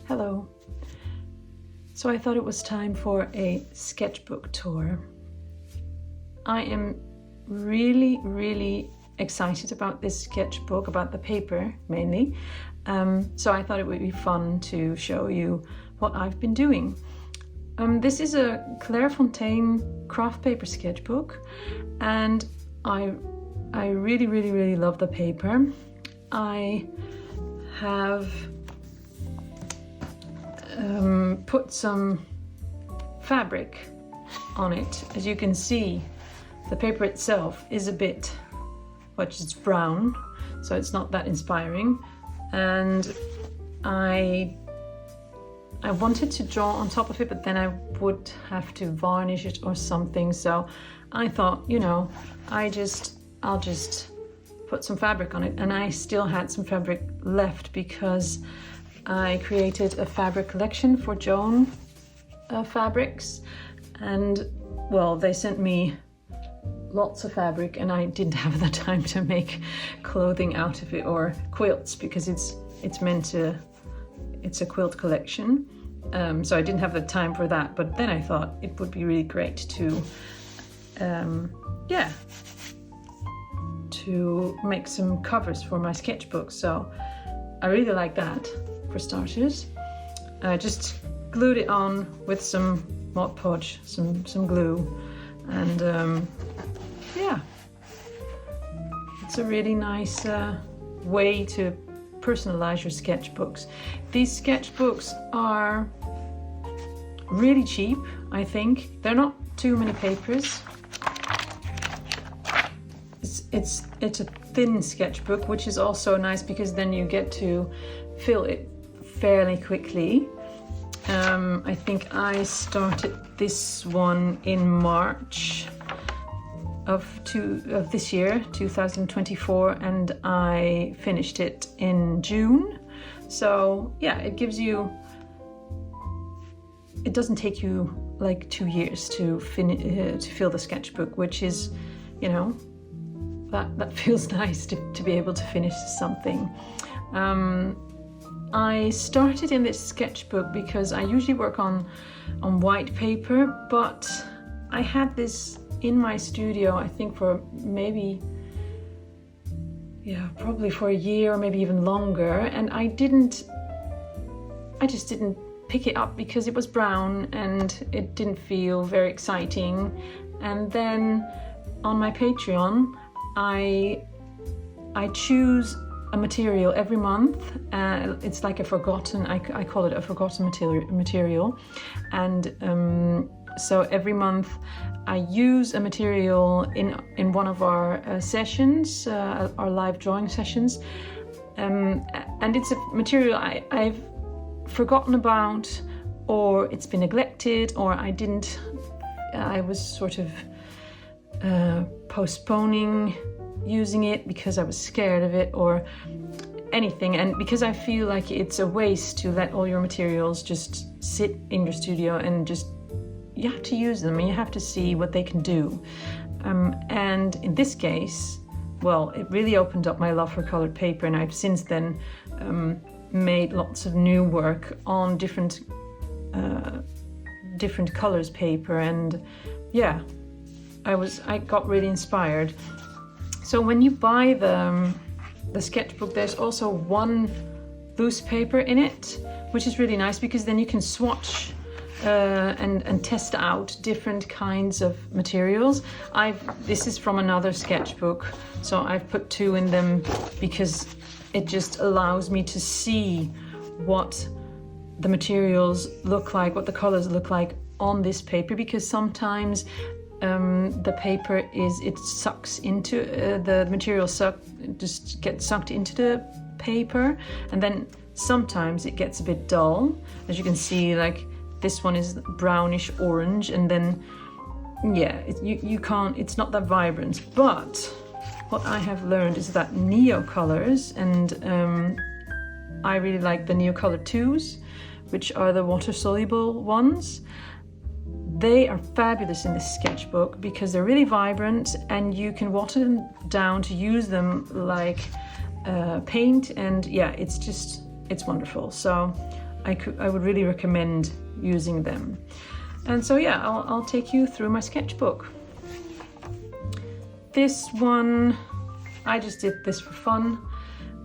Hello. So I thought it was time for a sketchbook tour. I am really excited about this sketchbook, about the paper mainly. So I thought it would be fun to show you what I've been doing. This is a Clairfontaine Kraftpaper sketchbook, and I really love the paper. I have put some fabric on it. As you can see, the paper itself is a bit, it's brown, so it's not that inspiring. And I wanted to draw on top of it, but then I would have to varnish it or something. So I thought, I'll just put some fabric on it. And I still had some fabric left because I created a fabric collection for Joan Fabrics. And well, they sent me lots of fabric and I didn't have the time to make clothing out of it or quilts, because it's a quilt collection. So I didn't have the time for that, but then I thought it would be really great to make some covers for my sketchbook. So I really like that for starters. I just glued it on with some Mod Podge, some glue, and it's a really nice way to personalize your sketchbooks. These sketchbooks are really cheap, I think. They're not too many papers. It's a thin sketchbook, which is also nice because then you get to fill it fairly quickly. I think I started this one in March of this year, 2024, and I finished it in June. So yeah, it doesn't take you like 2 years to fill the sketchbook, which is, that feels nice to be able to finish something. I started in this sketchbook because I usually work on white paper, but I had this in my studio, I think for probably for a year or maybe even longer, and I just didn't pick it up because it was brown and it didn't feel very exciting. And then on my Patreon, I choose a material every month. It's like I call it a forgotten material. And so every month I use a material in one of our sessions, our live drawing sessions. And it's a material I've forgotten about, or it's been neglected, or I was sort of postponing using it because I was scared of it or anything, and because I feel like it's a waste to let all your materials just sit in your studio, and you have to use them and you have to see what they can do. And in this case, it really opened up my love for colored paper, and I've since then made lots of new work on different colors paper, and I got really inspired. So when you buy the sketchbook, there's also one loose paper in it, which is really nice because then you can swatch and test out different kinds of materials. This is from another sketchbook, so I've put 2 in them because it just allows me to see what the materials look like, what the colors look like on this paper, because sometimes the paper sucks into the material just gets sucked into the paper, and then sometimes it gets a bit dull. As you can see, like this one is brownish orange, and then it's not that vibrant. But what I have learned is that Neocolors, and I really like the Neocolor IIs, which are the water-soluble ones. They are fabulous in this sketchbook because they're really vibrant and you can water them down to use them like paint, and it's wonderful. So I would really recommend using them. And so yeah, I'll take you through my sketchbook. This one, I just did this for fun.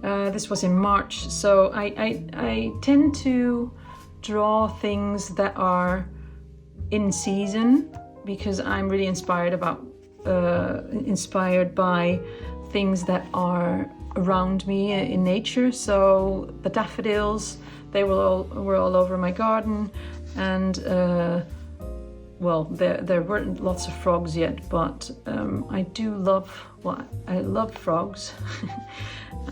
This was in March, so I tend to draw things that are in season because I'm really inspired by things that are around me in nature. So the daffodils, they were all over my garden, and well, there weren't lots of frogs yet, but I love frogs.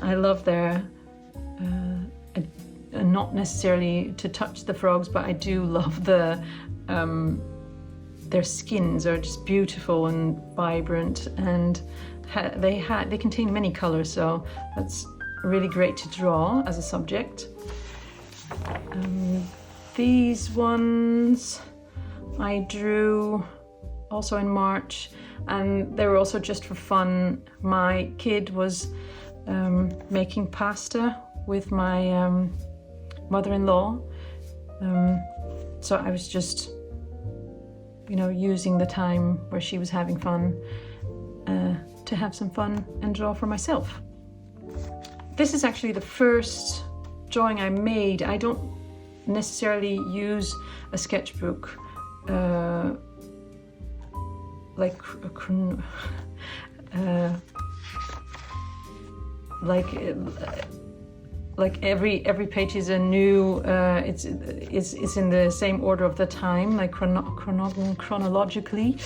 I love their not necessarily to touch the frogs, but I do love their skins are just beautiful and vibrant, and they contain many colors, so that's really great to draw as a subject. These ones I drew also in March, and they were also just for fun. My kid was making pasta with my mother-in-law, so I was just, you know, using the time where she was having fun to have some fun and draw for myself. This is actually the first drawing I made. I don't necessarily use a sketchbook like every page is a new. It's in the same order of the time, like chronologically.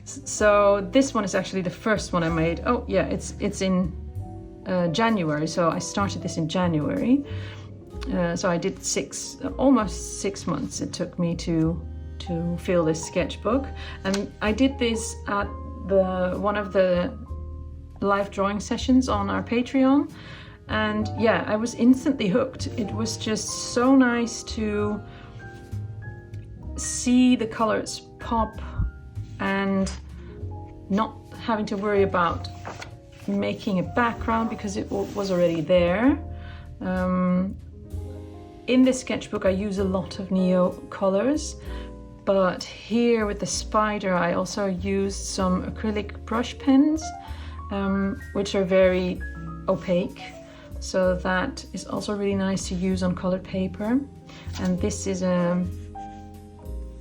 So this one is actually the first one I made. Oh yeah, it's in January. So I started this in January. So I did almost 6 months it took me to fill this sketchbook, and I did this at one of the live drawing sessions on our Patreon, and yeah, I was instantly hooked. It was just so nice to see the colors pop and not having to worry about making a background because it was already there. In this sketchbook I use a lot of Neocolors, but here with the spider I also used some acrylic brush pens, which are very opaque, so that is also really nice to use on colored paper. And this is a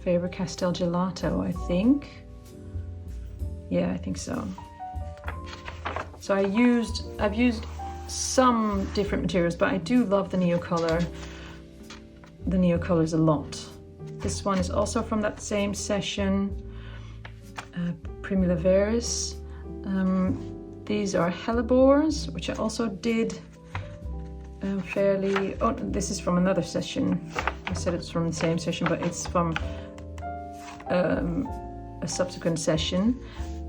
Faber Castell Gelato, I think. Yeah, I think so. So I've used some different materials, but I do love the Neocolors a lot. This one is also from that same session, Primulaveris. These are hellebores, which I also did fairly. Oh, this is from another session. I said it's from the same session, but it's from a subsequent session.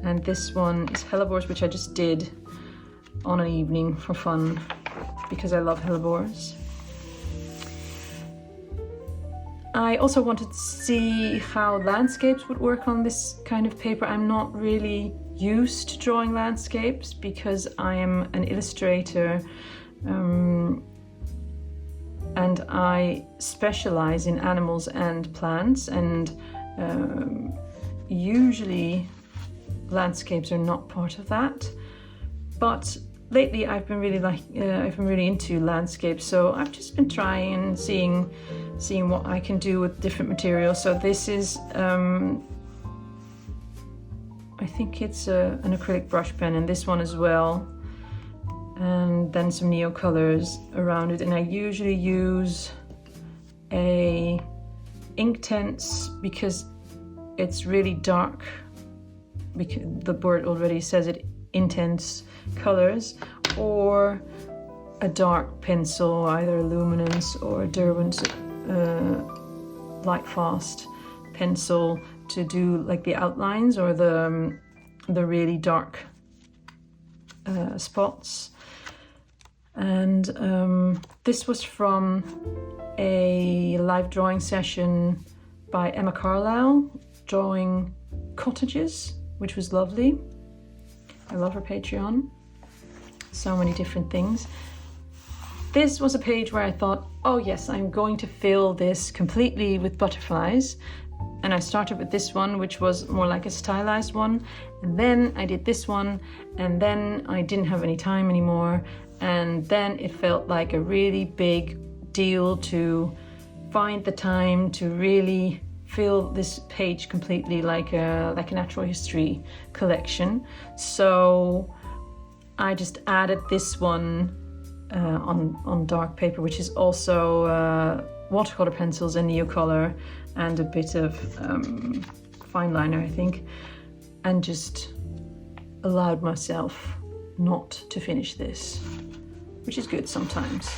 And this one is hellebores, which I just did on an evening for fun because I love hellebores. I also wanted to see how landscapes would work on this kind of paper. I'm not really used to drawing landscapes because I am an illustrator, and I specialize in animals and plants, and usually landscapes are not part of that. But lately I've been really into landscapes, so I've just been trying and seeing what I can do with different materials. So this is I think it's an acrylic brush pen, and this one as well, and then some Neocolors around it. And I usually use a Inktense because it's really dark, because the word already says it, intense colors, or a dark pencil, either a Luminance or a Derwent light fast pencil to do like the outlines or the really dark spots. And this was from a live drawing session by Emma Carlisle, drawing cottages, which was lovely. I love her Patreon. So many different things. This was a page where I thought, oh yes, I'm going to fill this completely with butterflies. And I started with this one, which was more like a stylized one. And then I did this one, and then I didn't have any time anymore. And then it felt like a really big deal to find the time to really fill this page completely like a natural history collection. So I just added this one on dark paper, which is also watercolor pencils and Neocolor and a bit of fine liner, I think, and just allowed myself not to finish this, which is good sometimes.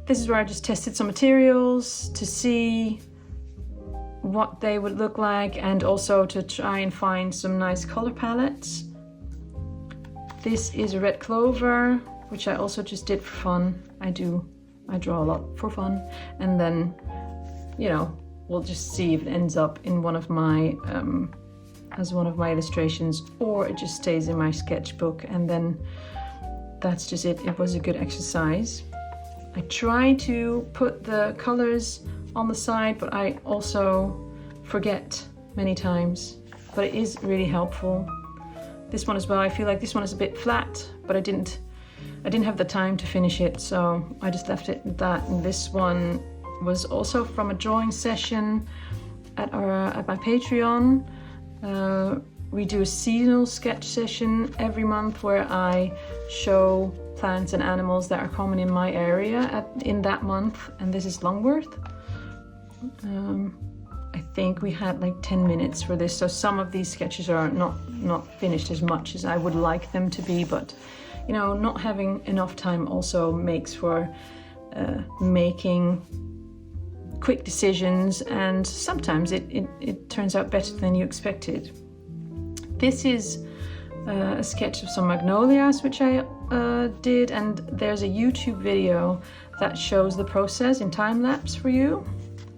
This is where I just tested some materials to see what they would look like, and also to try and find some nice color palettes. This is a red clover, which I also just did for fun. I draw a lot for fun, and then, you know, we'll just see if it ends up in one of my as one of my illustrations, or it just stays in my sketchbook, and then that's just it. It was a good exercise. I try to put the colors on the side, but I also forget many times, but it is really helpful. This one as well, I feel like this one is a bit flat, but I didn't have the time to finish it, so I just left it at that. And this one was also from a drawing session at my Patreon. We do a seasonal sketch session every month where I show plants and animals that are common in my area in that month, and this is Longworth. I think we had like 10 minutes for this, so some of these sketches are not finished as much as I would like them to be, but you know, not having enough time also makes for making quick decisions, and sometimes it turns out better than you expected. This is a sketch of some magnolias which I did, and there's a YouTube video that shows the process in time lapse for you,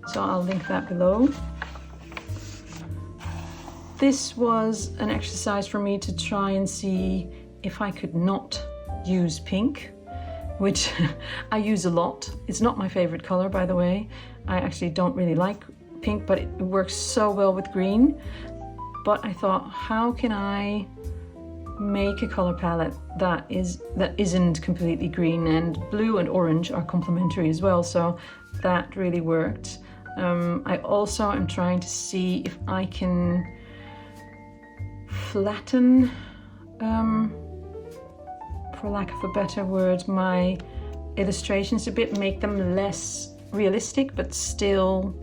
so I'll link that below. This was an exercise for me to try and see if I could not use pink, which I use a lot. It's not my favorite color, by the way. I actually don't really like pink, but it works so well with green. But I thought, how can I make a color palette that isn't completely green? And blue and orange are complementary as well, so that really worked. I also am trying to see if I can flatten, for lack of a better word, my illustrations a bit, make them less realistic, but still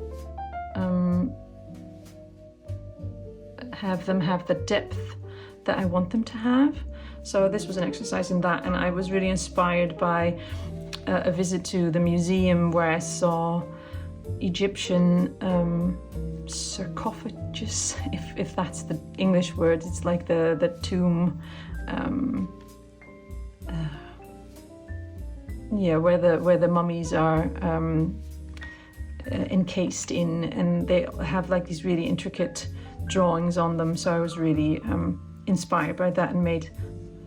have them have the depth that I want them to have. So this was an exercise in that, and I was really inspired by a visit to the museum where I saw Egyptian sarcophagus, if that's the English word. It's like the tomb, where the mummies are encased in, and they have like these really intricate drawings on them. So I was really inspired by that and made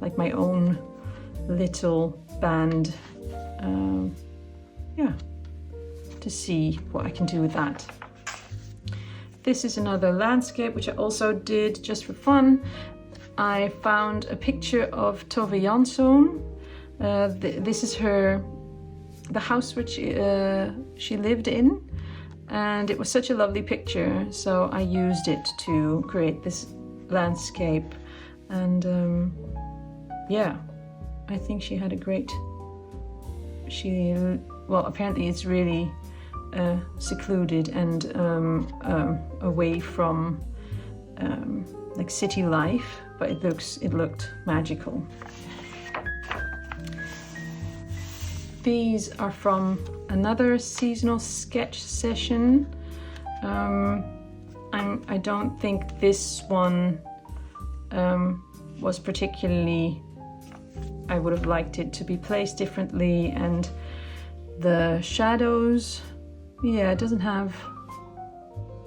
like my own little band, to see what I can do with that. This is another landscape which I also did just for fun. I found a picture of Tove Jansson. This is the house which she lived in, and it was such a lovely picture, so I used it to create this landscape. And I think she had a great, apparently it's really secluded and away from like city life, but it looked magical. These are from another seasonal sketch session. I don't think this one was particularly, I would have liked it to be placed differently, and the shadows, it doesn't have,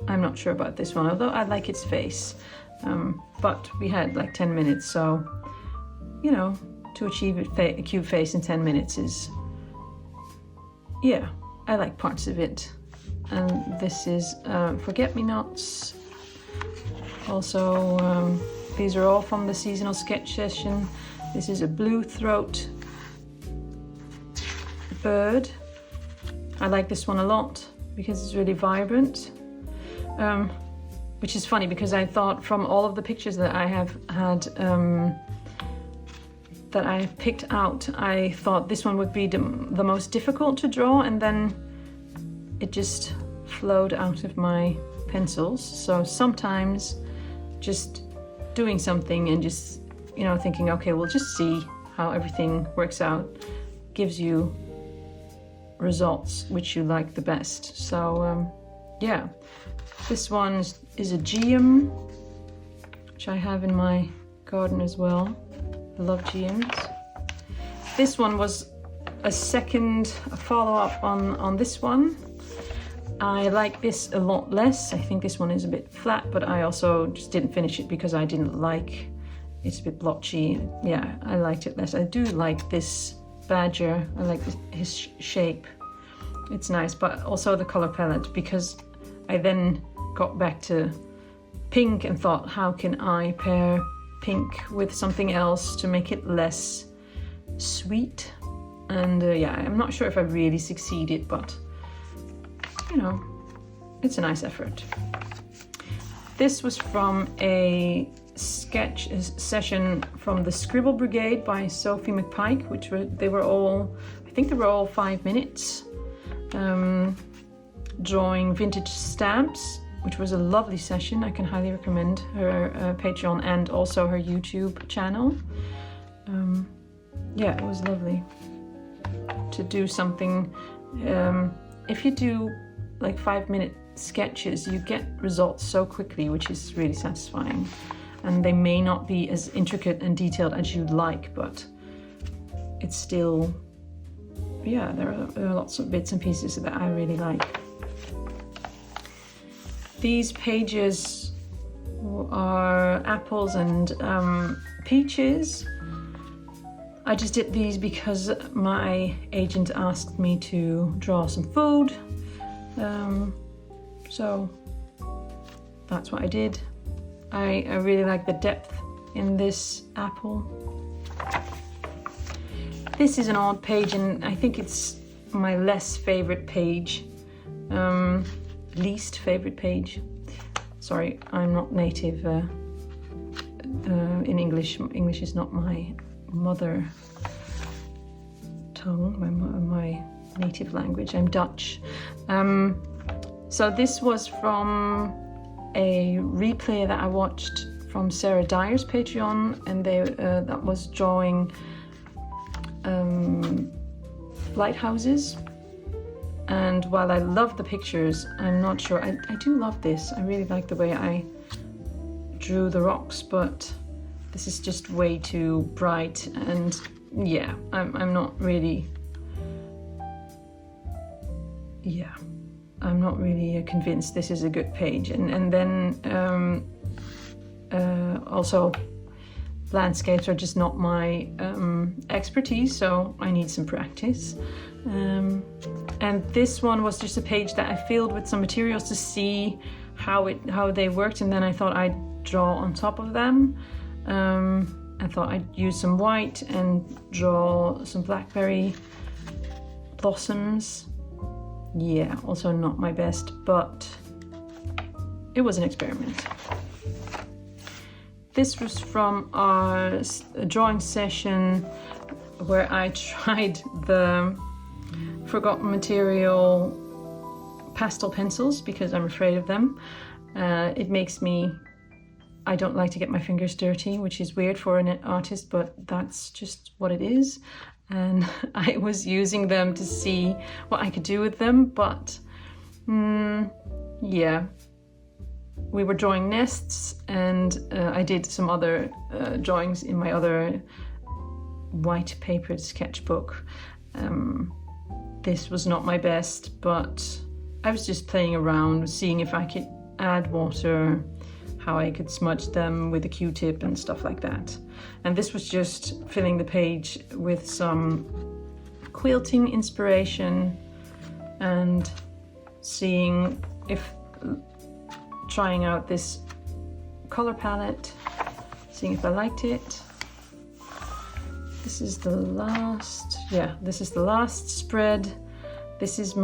I'm not sure about this one, although I like its face. But we had like 10 minutes, so, you know, to achieve a cute face in 10 minutes is, yeah, I like parts of it. And this is Forget-Me-Nots. Also, these are all from the seasonal sketch session. This is a blue throat bird. I like this one a lot because it's really vibrant. Which is funny because I thought from all of the pictures that I have had, that I picked out, I thought this one would be the most difficult to draw, and then it just flowed out of my pencils. So sometimes just doing something and just, you know, thinking, okay, we'll just see how everything works out, gives you results which you like the best. So yeah, this one is a geum, which I have in my garden as well. I love geums. This one was a follow-up on this one. I like this a lot less. I think this one is a bit flat, but I also just didn't finish it because I didn't like, it's a bit blotchy. Yeah, I liked it less. I do like this badger. I like his shape. It's nice, but also the color palette, because I then got back to pink and thought, how can I pair pink with something else to make it less sweet? And yeah, I'm not sure if I really succeeded, but you know, it's a nice effort. This was from a sketch session from the Scribble Brigade by Sophie McPike, which they were all 5 minutes, drawing vintage stamps, which was a lovely session. I can highly recommend her Patreon and also her YouTube channel. Yeah, it was lovely to do something. If you do like 5-minute sketches, you get results so quickly, which is really satisfying. And they may not be as intricate and detailed as you'd like, but it's still, yeah, there are lots of bits and pieces that I really like. These pages are apples and peaches. I just did these because my agent asked me to draw some food. So that's what I did. I really like the depth in this apple. This is an odd page, and I think it's my least favorite page. Least favorite page. Sorry, I'm not native in English. English is not my mother tongue, my native language. I'm Dutch. So this was from a replay that I watched from Sarah Dyer's Patreon, and that was drawing lighthouses. And while I love the pictures, I'm not sure, I do love this. I really like the way I drew the rocks, but this is just way too bright, and yeah, I'm not really convinced this is a good page. And then also landscapes are just not my expertise, so I need some practice. And this one was just a page that I filled with some materials to see how they worked, and then I thought I'd draw on top of them. I thought I'd use some white and draw some blackberry blossoms. Yeah, also not my best, but it was an experiment. This was from our drawing session where I tried the forgotten material pastel pencils because I'm afraid of them. I don't like to get my fingers dirty, which is weird for an artist, but that's just what it is. And I was using them to see what I could do with them, but yeah. We were drawing nests, and I did some other drawings in my other white papered sketchbook. This was not my best, but I was just playing around, seeing if I could add water, how I could smudge them with a Q-tip and stuff like that. And this was just filling the page with some quilting inspiration and seeing if, trying out this color palette, seeing if I liked it. This is the last, yeah, this is the last spread. This is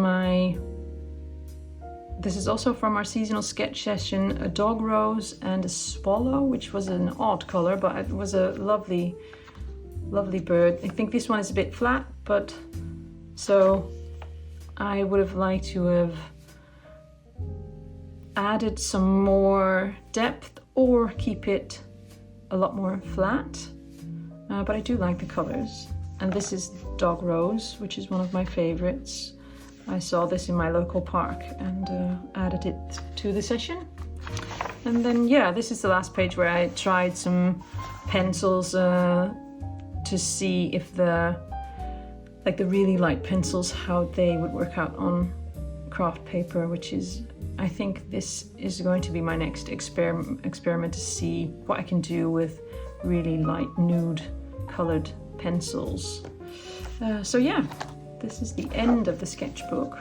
also from our seasonal sketch session, a dog rose and a swallow, which was an odd color, but it was a lovely, lovely bird. I think this one is a bit flat, but so I would have liked to have added some more depth or keep it a lot more flat. But I do like the colors. And this is Dog Rose, which is one of my favorites. I saw this in my local park and added it to the session. And then, yeah, this is the last page where I tried some pencils to see if the really light pencils, how they would work out on craft paper, which is, I think this is going to be my next experiment to see what I can do with really light nude colored pencils. So yeah, this is the end of the sketchbook.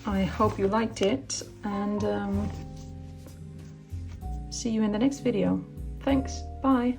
I hope you liked it, and see you in the next video. Thanks, bye.